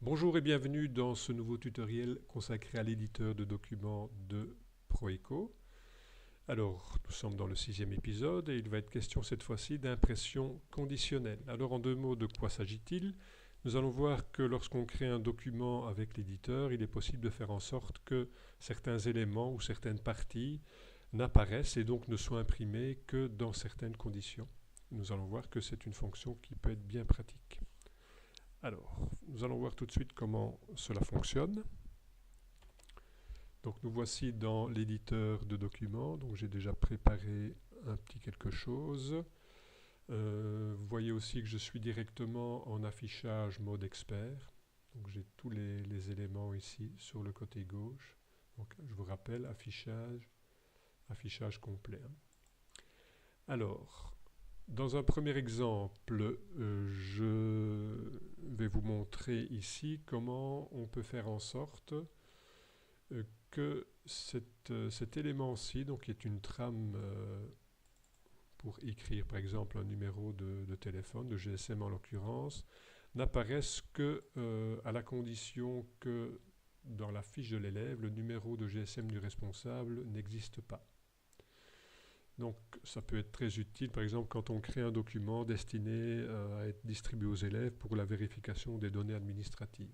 Bonjour et bienvenue dans ce nouveau tutoriel consacré à l'éditeur de documents de Proeco. Alors, nous sommes dans le 6e épisode et il va être question cette fois-ci d'impression conditionnelle. Alors, en deux mots, de quoi s'agit-il? Nous allons voir que lorsqu'on crée un document avec l'éditeur, il est possible de faire en sorte que certains éléments ou certaines parties n'apparaissent et donc ne soient imprimés que dans certaines conditions. Nous allons voir que c'est une fonction qui peut être bien pratique. Alors, nous allons voir tout de suite comment cela fonctionne. Donc nous voici dans l'éditeur de documents. Donc j'ai déjà préparé un petit quelque chose. Vous voyez aussi que je suis directement en affichage mode expert. Donc j'ai tous les éléments ici sur le côté gauche. Donc je vous rappelle, affichage complet. Alors, dans un premier exemple, je vais vous montrer ici comment on peut faire en sorte que cet élément-ci, donc qui est une trame pour écrire par exemple un numéro de téléphone, de GSM en l'occurrence, n'apparaisse que à la condition que dans la fiche de l'élève, le numéro de GSM du responsable n'existe pas. Donc ça peut être très utile, par exemple, quand on crée un document destiné à être distribué aux élèves pour la vérification des données administratives.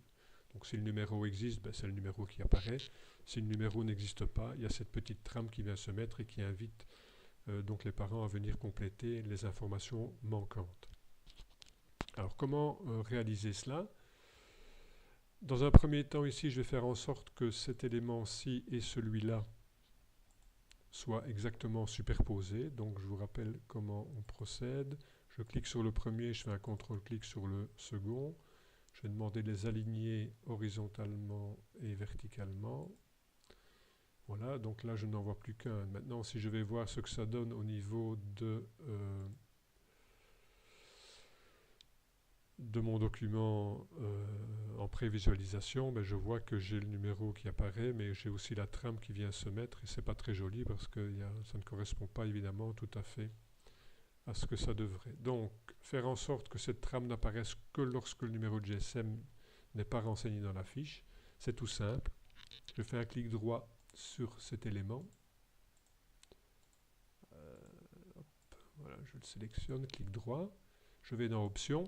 Donc si le numéro existe, c'est le numéro qui apparaît. Si le numéro n'existe pas, il y a cette petite trame qui vient se mettre et qui invite donc les parents à venir compléter les informations manquantes. Alors comment réaliser cela? Dans un premier temps ici, je vais faire en sorte que cet élément-ci et celui-là soient exactement superposés. Donc je vous rappelle comment on procède. Je clique sur le premier, je fais un contrôle-clic sur le second. Je vais demander de les aligner horizontalement et verticalement. Voilà, donc là je n'en vois plus qu'un. Maintenant, si je vais voir ce que ça donne au niveau de mon document en prévisualisation, je vois que j'ai le numéro qui apparaît, mais j'ai aussi la trame qui vient se mettre, et c'est pas très joli parce que ça ne correspond pas évidemment tout à fait à ce que ça devrait. Donc, faire en sorte que cette trame n'apparaisse que lorsque le numéro de GSM n'est pas renseigné dans la fiche, c'est tout simple. Je fais un clic droit sur cet élément. Voilà, je le sélectionne, clic droit. Je vais dans Options.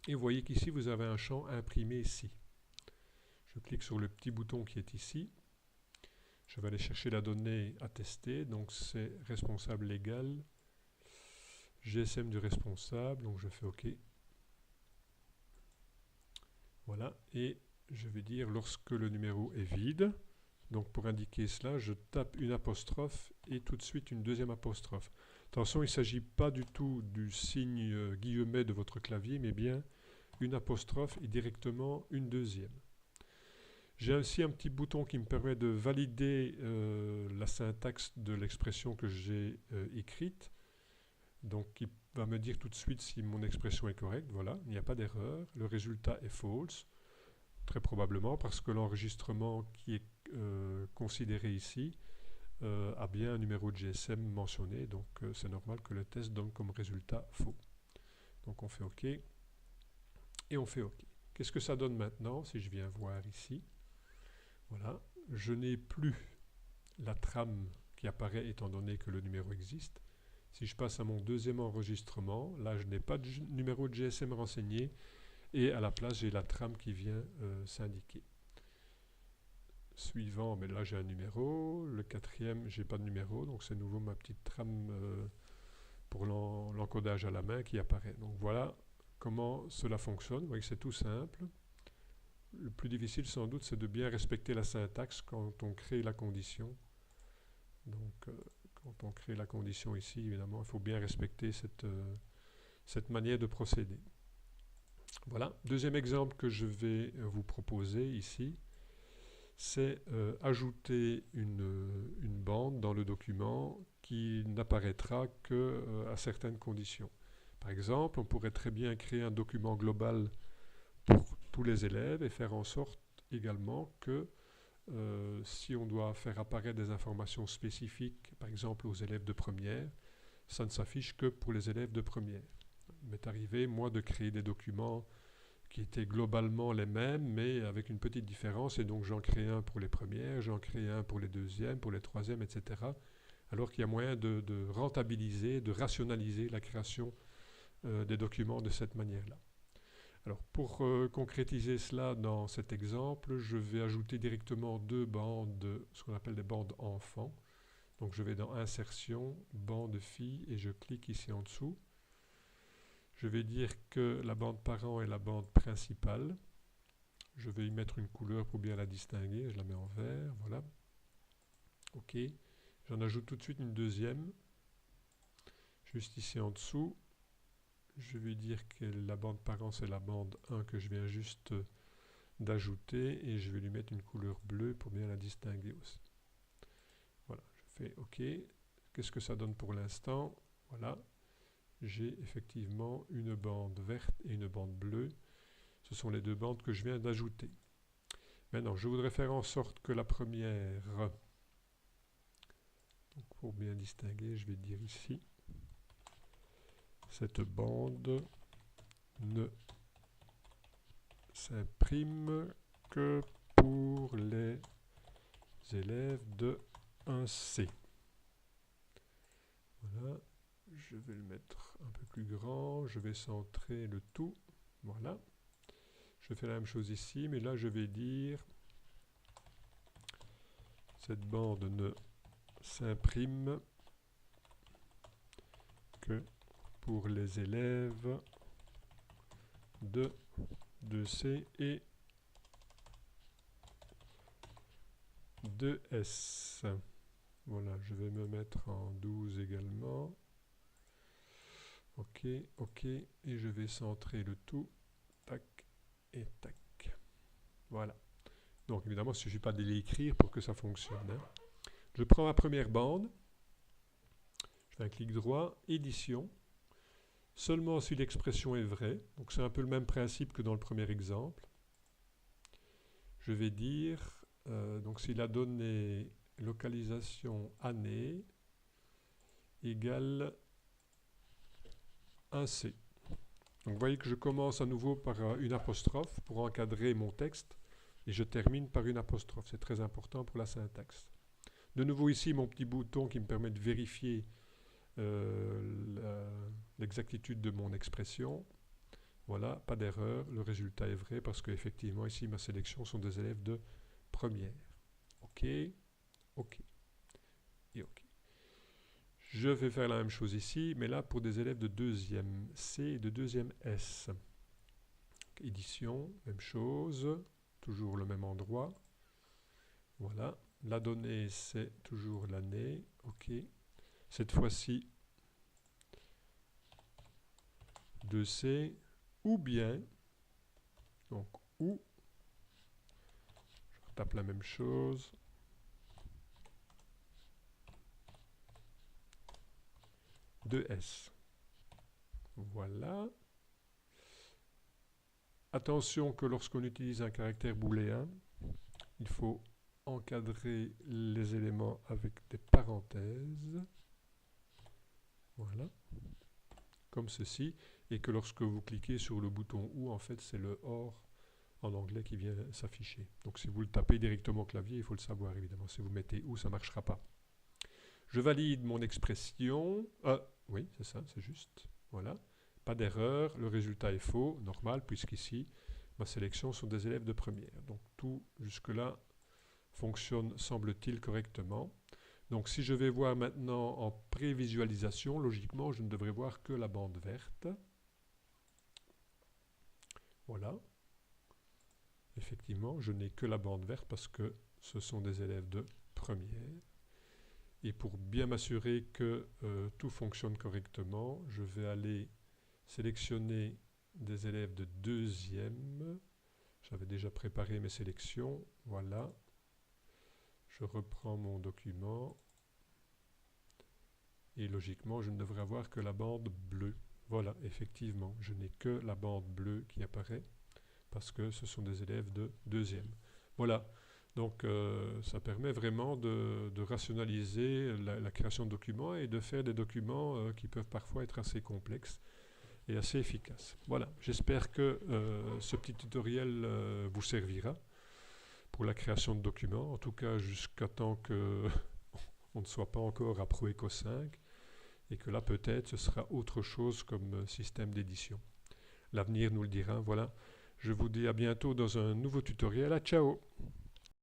Et vous voyez qu'ici, vous avez un champ imprimé ici. Je clique sur le petit bouton qui est ici. Je vais aller chercher la donnée à tester. Donc, c'est responsable légal, GSM du responsable. Donc, je fais OK. Voilà. Et je vais dire lorsque le numéro est vide. Donc, pour indiquer cela, je tape une apostrophe et tout de suite une deuxième apostrophe. Attention, il ne s'agit pas du tout du signe guillemet de votre clavier, mais bien une apostrophe et directement une deuxième. J'ai aussi un petit bouton qui me permet de valider la syntaxe de l'expression que j'ai écrite. Donc, qui va me dire tout de suite si mon expression est correcte. Voilà, il n'y a pas d'erreur. Le résultat est false, très probablement parce que l'enregistrement qui est considéré ici a bien un numéro de GSM mentionné. Donc, c'est normal que le test donne comme résultat faux. Donc, on fait OK et on fait OK. Qu'est-ce que ça donne maintenant si je viens voir ici? Voilà, je n'ai plus la trame qui apparaît étant donné que le numéro existe. Si je passe à mon deuxième enregistrement, là je n'ai pas de numéro de GSM renseigné et à la place j'ai la trame qui vient s'indiquer. Suivant, mais là j'ai un numéro. Le quatrième, j'ai pas de numéro, donc c'est nouveau ma petite trame pour l'encodage à la main qui apparaît. Donc voilà comment cela fonctionne. Vous voyez que c'est tout simple. Le plus difficile sans doute c'est de bien respecter la syntaxe quand on crée la condition. Donc quand on crée la condition ici, évidemment, il faut bien respecter cette manière de procéder. Voilà, deuxième exemple que je vais vous proposer ici, c'est ajouter une bande dans le document qui n'apparaîtra qu'à certaines conditions. Par exemple, on pourrait très bien créer un document global pour tous les élèves et faire en sorte également que si on doit faire apparaître des informations spécifiques, par exemple aux élèves de première, ça ne s'affiche que pour les élèves de première. Il m'est arrivé, moi, de créer des documents qui étaient globalement les mêmes, mais avec une petite différence, et donc j'en crée un pour les premières, j'en crée un pour les deuxièmes, pour les troisièmes, etc. Alors qu'il y a moyen de rentabiliser, de rationaliser la création des documents de cette manière-là. Alors pour concrétiser cela dans cet exemple, je vais ajouter directement deux bandes, ce qu'on appelle des bandes enfants. Donc je vais dans Insertion, bande filles, et je clique ici en dessous. Je vais dire que la bande parent est la bande principale. Je vais y mettre une couleur pour bien la distinguer. Je la mets en vert, voilà. OK. J'en ajoute tout de suite une deuxième. Juste ici en dessous. Je vais dire que la bande parent, c'est la bande 1 que je viens juste d'ajouter. Et je vais lui mettre une couleur bleue pour bien la distinguer aussi. Voilà, je fais OK. Qu'est-ce que ça donne pour l'instant? Voilà. J'ai effectivement une bande verte et une bande bleue. Ce sont les deux bandes que je viens d'ajouter. Maintenant, je voudrais faire en sorte que la première, donc pour bien distinguer, je vais dire ici, cette bande ne s'imprime que pour les élèves de 1C. Voilà. Je vais le mettre un peu plus grand, je vais centrer le tout, voilà. Je fais la même chose ici, mais là je vais dire cette bande ne s'imprime que pour les élèves de 2C et 2S. Voilà, je vais me mettre en 12 également. OK, OK, et je vais centrer le tout, tac et tac. Voilà. Donc évidemment, il ne suffit pas de l'écrire pour que ça fonctionne. Hein. Je prends ma première bande, je fais un clic droit, édition, seulement si l'expression est vraie, donc c'est un peu le même principe que dans le premier exemple. Je vais dire, donc si la donnée localisation année égale 1C. Donc vous voyez que je commence à nouveau par une apostrophe pour encadrer mon texte et je termine par une apostrophe. C'est très important pour la syntaxe. De nouveau ici mon petit bouton qui me permet de vérifier l'exactitude de mon expression. Voilà, pas d'erreur, le résultat est vrai parce qu'effectivement ici ma sélection sont des élèves de première. OK, OK et OK. Je vais faire la même chose ici, mais là pour des élèves de deuxième C et de deuxième S. Édition, même chose, toujours le même endroit. Voilà, la donnée c'est toujours l'année, OK. Cette fois-ci 2C, ou bien, donc ou, je tape la même chose, de S. Voilà. Attention que lorsqu'on utilise un caractère booléen, il faut encadrer les éléments avec des parenthèses. Voilà. Comme ceci. Et que lorsque vous cliquez sur le bouton OU, en fait, c'est le OR en anglais qui vient s'afficher. Donc si vous le tapez directement au clavier, il faut le savoir évidemment. Si vous mettez OU, ça ne marchera pas. Je valide mon expression. Oui, c'est ça, c'est juste. Voilà. Pas d'erreur, le résultat est faux, normal, puisqu'ici, ma sélection sont des élèves de première. Donc tout jusque-là fonctionne, semble-t-il, correctement. Donc si je vais voir maintenant en prévisualisation, logiquement, je ne devrais voir que la bande verte. Voilà. Effectivement, je n'ai que la bande verte parce que ce sont des élèves de première. Et pour bien m'assurer que tout fonctionne correctement, je vais aller sélectionner des élèves de deuxième. J'avais déjà préparé mes sélections. Voilà. Je reprends mon document. Et logiquement, je ne devrais avoir que la bande bleue. Voilà, effectivement, je n'ai que la bande bleue qui apparaît parce que ce sont des élèves de deuxième. Voilà. Donc, ça permet vraiment de rationaliser la création de documents et de faire des documents qui peuvent parfois être assez complexes. et assez efficace. Voilà, j'espère que ce petit tutoriel vous servira pour la création de documents, en tout cas jusqu'à temps que on ne soit pas encore à ProEco 5 et que là peut-être ce sera autre chose comme système d'édition. L'avenir nous le dira. Voilà, je vous dis à bientôt dans un nouveau tutoriel. À ciao!